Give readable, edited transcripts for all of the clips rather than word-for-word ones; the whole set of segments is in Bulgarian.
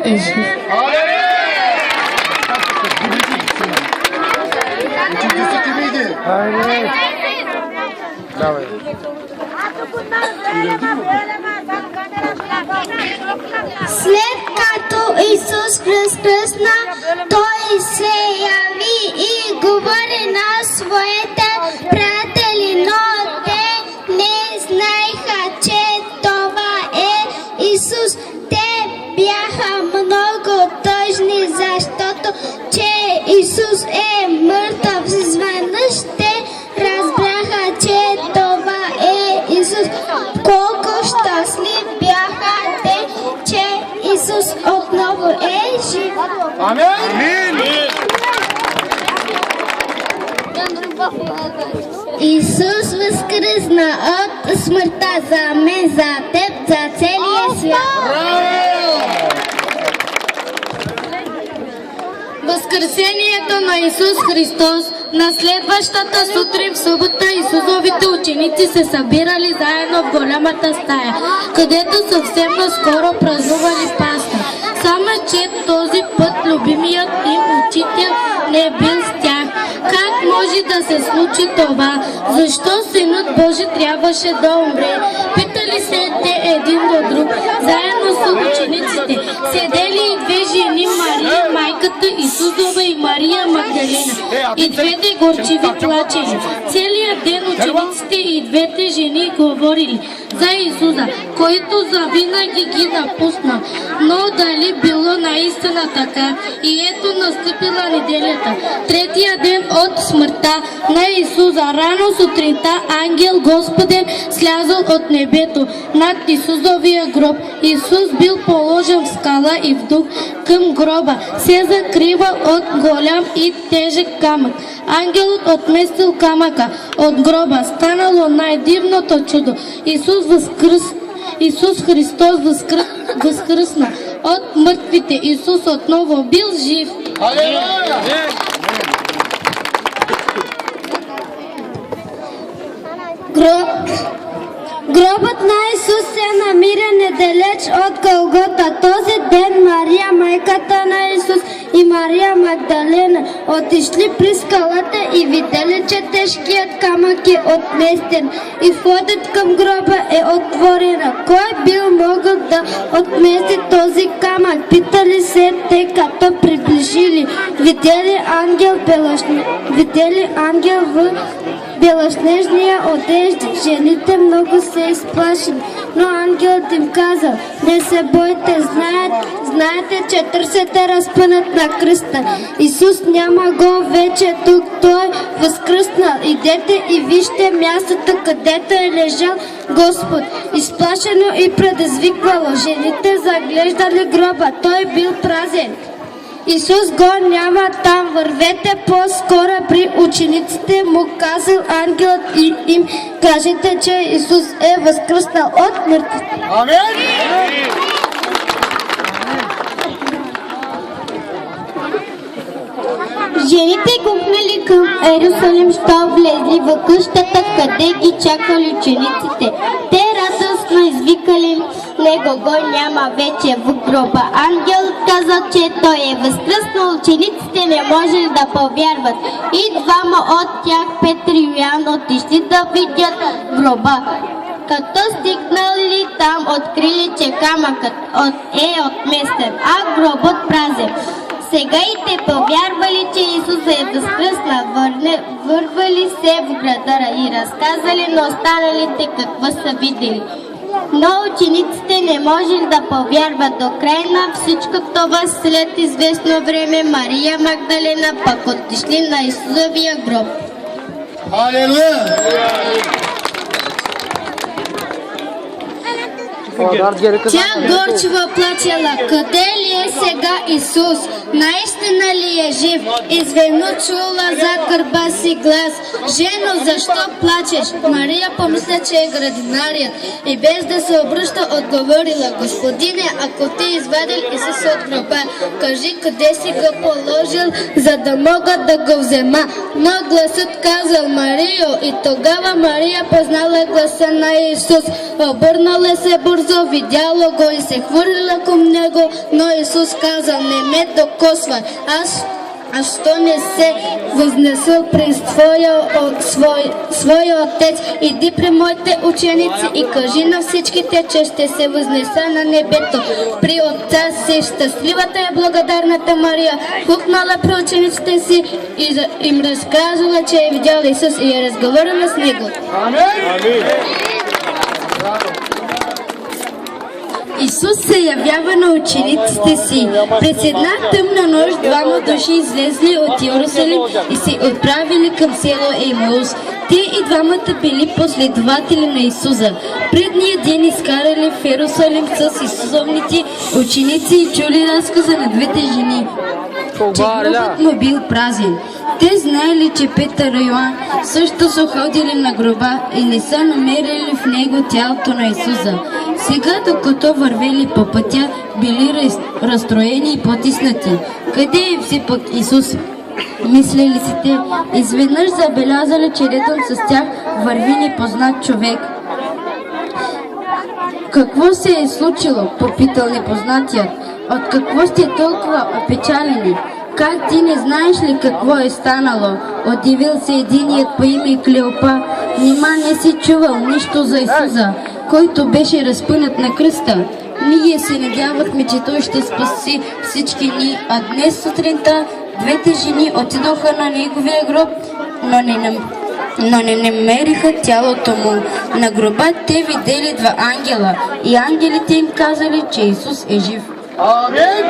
е жив. След като Исус разкръсна, Той се яви и говори на своите приятели, но те не знаеха, че това е Исус. Те бяха много тъжни, защото че Исус е мъртъв. Изведнъж те разбраха, че това е Исус. Колко щастливи бяха те, че Исус отново е жив. Амин! Исус възкръсна от смъртта за мен, за теб, за целия свят. Възкресението на Исус Христос. На следващата сутрин в събота Исусовите ученици се събирали заедно в голямата стая, където съвсем наскоро празнували Пасха. Само че този път любимият им учител не е бил с тях. Как може да се случи това? Защо Синът Божи трябваше да умре? Питали се те един до друг, заедно с учениците. Седели и две жени, Мария, майката Исусова и Мария Магдалена. И двете горчиви плачели. Целият ден учениците и двете жени говорили за Исуса, който завинаги ги напусна. Но дали било наистина така? И ето настъпила неделята, третия ден от смъртта на Исуса. Рано сутринта ангел Господен слязал от небето над Исусовия гроб. Исус бил положен в скала и в дух към гроба се закрива от голям и тежък камък. Ангелът отместил камъка от гроба. Станало най-дивното чудо. Исус Христос възкръсна от мъртвите. Исус отново бил жив. Гробът на Исус се намира недалеч от Голгота. Този ден Мария, майката на Исус, и Мария Магдалена отишли при скалата и видели, че тежкият камък е отместен и входът към гроба е отворена. Кой бил могъл да отмести този камък? Питали се те, като приближили. Видели ангел в белоснежния одежда. Жените много се изплашили, но ангелът им казал: не се бойте, знаете, че търсите разпънат на кръста. Исус няма го вече тук, Той възкръснал. Идете и вижте мястото, където е лежал Господ. Изплашено и предизвиквало, жените заглеждали гроба, той бил празен. Исус го няма там, вървете по-скоро при учениците, му казал ангелът, и им кажете, че Исус е възкръснал от мъртвите. Амин! Жените гукнали към Ерусалим, що влезли в къщата, къде ги чакали учениците. Те радостно извикали: него го няма вече в гроба. Ангелът казал, че той е възкръснал. Учениците не можели да повярват. И двама от тях, Петър и Йоан, отишли да видят гроба. Като стигнали там, открили, че камъкът е отместен, а гробът празен. Сега и те повярвали, че Исус е възкръснал, вървали се в града и разказали на останалите какво са видели. Но учениците не можели да повярват. До край на всичко това, след известно време, Мария Магдалена пък отишли на Исусовия гроб. Алелуя! Тя горчиво плачела: къде ли е сега Исус? Наистина ли е жив? Изведнъж чула зад гърба си глас: жено, защо плачеш? Мария помисля, че е градинарият и без да се обръща отговорила: господине, ако ти извадил Исус от гроба, кажи къде си го положил, за да мога да го взема. Но гласът казал: Марио, и тогава Мария познала гласа на Исус. Обърнала се бързо бързо видяла го и се хвърлила към него, но Исус каза: не ме докосвай, аз що не се възнесъл при своя отец, иди при моите ученици и кажи на всичките, че ще се възнеса на небето при отца си. Щастливата е благодарната Мария, хукнала при учениците си и им разказала, че е видяла Исус и е разговаряла с него. Амин. Исус се явява на учениците си. През една тъмна нощ двама души излезли от Йерусалим и се отправили към село Емаус. Те и двамата били последователи на Исуса. Предния ден изкарали в Йерусалим с Исусовните ученици и чули разказа на двете жени, че гробът му бил празен. Те знаели, че Петър и Йоан също са ходили на гроба и не са намерили в него тялото на Исуса. Сега, докато вървели по пътя, били разстроени и потиснати. Къде е все пък Исус? Мислили си те. Изведнъж забелязали, че редом с тях върви непознат човек. Какво се е случило? Попитал непознатият. От какво сте толкова опечалени? Как ти не знаеш ли какво е станало? Удивил се единият по име Клеопа. Нима не си чувал нищо за Исуса, който беше разпънат на кръста? Ние се надявахме, че той ще спаси всички ни, а днес сутринта двете жени отидоха на неговия гроб, но не намериха тялото му. На гроба те видели два ангела и ангелите им казали, че Исус е жив. Амин.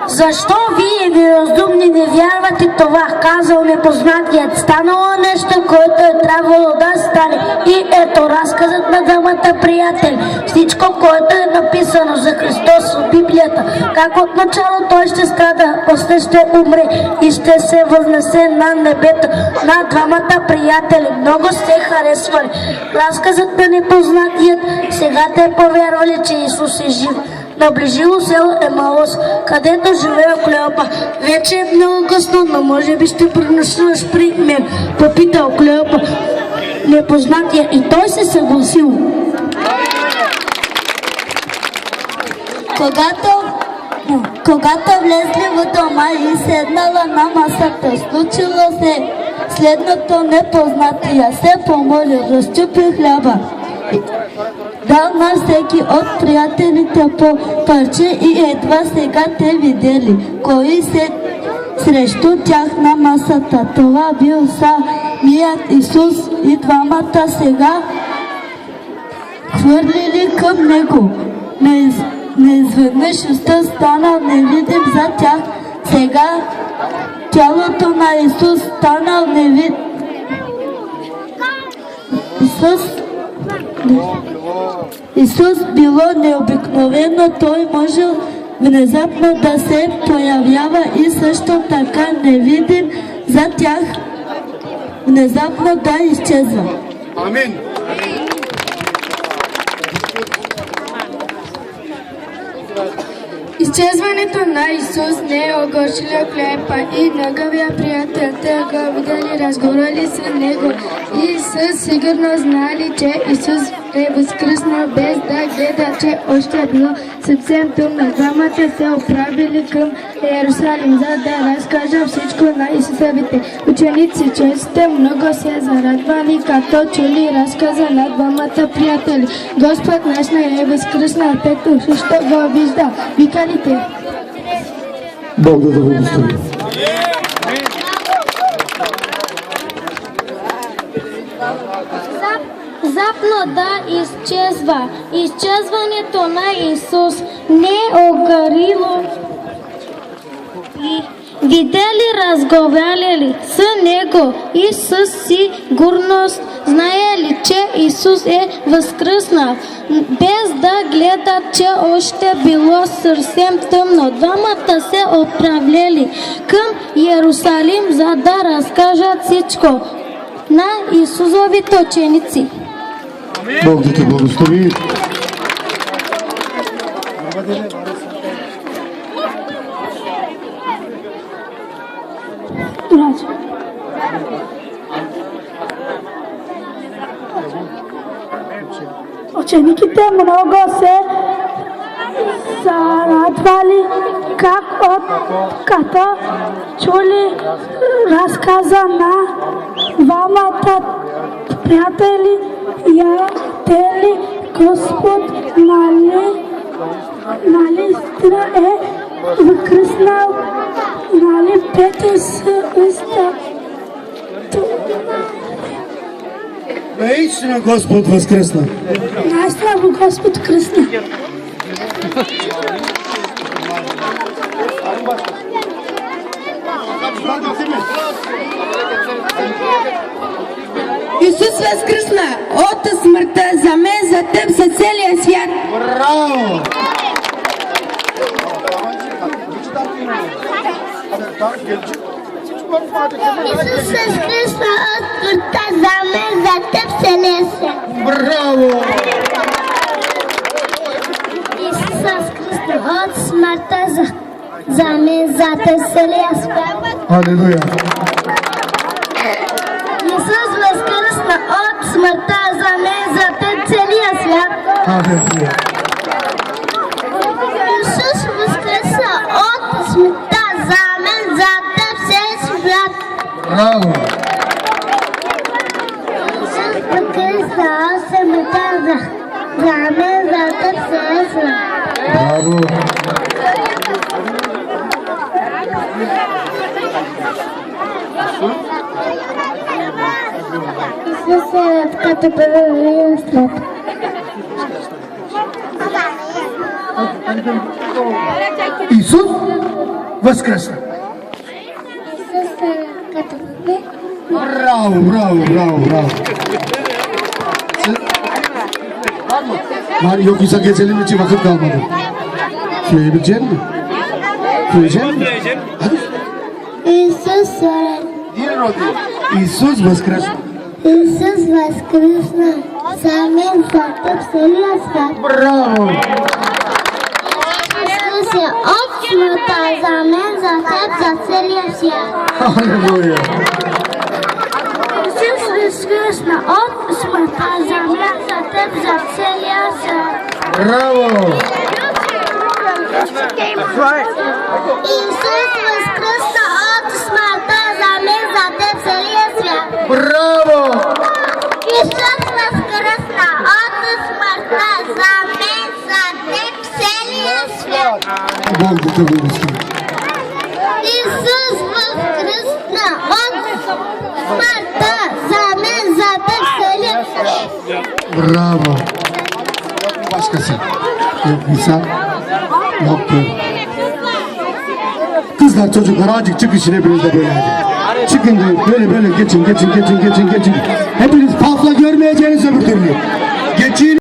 Защо вие, неразумни, не вярвате това? Казал непознатият. Станало нещо, което е трябвало да стане. И ето разказът на двамата приятели. Всичко, което е написано за Христос в Библията. Как отначало той ще страда, после ще умре и ще се възнесе на небето. На двамата приятели много сте харесвали разказът на непознатият. Сега те повярвали, че Исус е жив. Наближило село Емаус, където живея Клеопа. Вече е много късно, но може би ще принесеш при мен. Попитал Клеопа непознатия и той се съгласил. Когато влезли в дома и седнала на масата, случило се следното: непознатия се помолил, разчупи хляба, дал на всеки от приятелите по парче и едва сега те видели кой се срещу тях на масата. Това бил самият Исус и двамата сега хвърлили към него. Неизведнъж Исус станал невидим за тях. Сега тялото на Исус станал невидим. Исус било необикновено, той можел внезапно да се появява и също така невидим за тях внезапно да изчезва. Амин. Изчезването на Исус не е огорчило Клеопа и неговия приятел. Те го видели, разговаряли с него и със сигурност знали, че Исус е възкръснал, без да гледа, че още е било съвсем тъмно. Двамата се отправили към Йерусалим, за да разкажа всичко на Исусовите ученици. Честите много се зарадвали, като чули разказа на двамата приятели. Господ наш не е възкръснал, Петър също го вижда. Викали те. Бог да благослови. Запно да изчезва. Изчезването на Исус не е огарило и видели, разговаряли с него и със сигурност знаели, че Исус е възкръснал, без да гледат, че още било съвсем тъмно. Двамата се отправили към Йерусалим, за да разкажат всичко на Исусовите ученици. Бог да те благослови. учениките много се зарадвали, като чули разказа на двамата приятели. Ятели, Господ, нали истина е възкръснал, нали Петър се уста. Наистина Господ възкръсна. Наистина Господ кръсна. Исус възкръсна от смъртта за мен, за теб, за целия свят. Браво! Исус възкръсна от смъртта за мен, за теб, целия свят. Браво! Исус възкръсна от смъртта за мен, за теб, целия свят. Алелуя. Исус възкръсна от смъртта за мен, за теб, целия свят. Алелуя. Исус възкръсна от смъртта за мен, за теб, целия свят. Браво! Исус възкръсна от смъртта за мен, за теб, целия свят. Браво. Исус е като първия след. Исус възкръсна. Исус е като първия. Браво, браво, браво, браво. Yok İsa geçelim için vakit kalmadı. Söyleyebilecek mi? Söyleyecek mi? Hadi. Исус е. İsus възкръсна. Исус възкръсна за мен, за теб, целия свят. Браво! Исус е от смъртта за мен, за теб, за целия свят. Алелуя! Исус възкръсна от смъртта за мен, за теб, за целия свят. Браво! Исус възкръсна от смъртта за мен, за теб, целия свят. Браво! Исус възкръсна от смъртта за мен, за теб, целия свят. Бог да те благослови. Исус възкръсна от смъртта за мен, за теб, целия свят. Bravo. Başkası. Yok İsa. Yok böyle. Kızlar çocuklar azıcık çıkışın hepiniz de böyle hadi. Çıkın da böyle geçin. Hepiniz pafla görmeyeceğiniz öbür türlü. Geçin.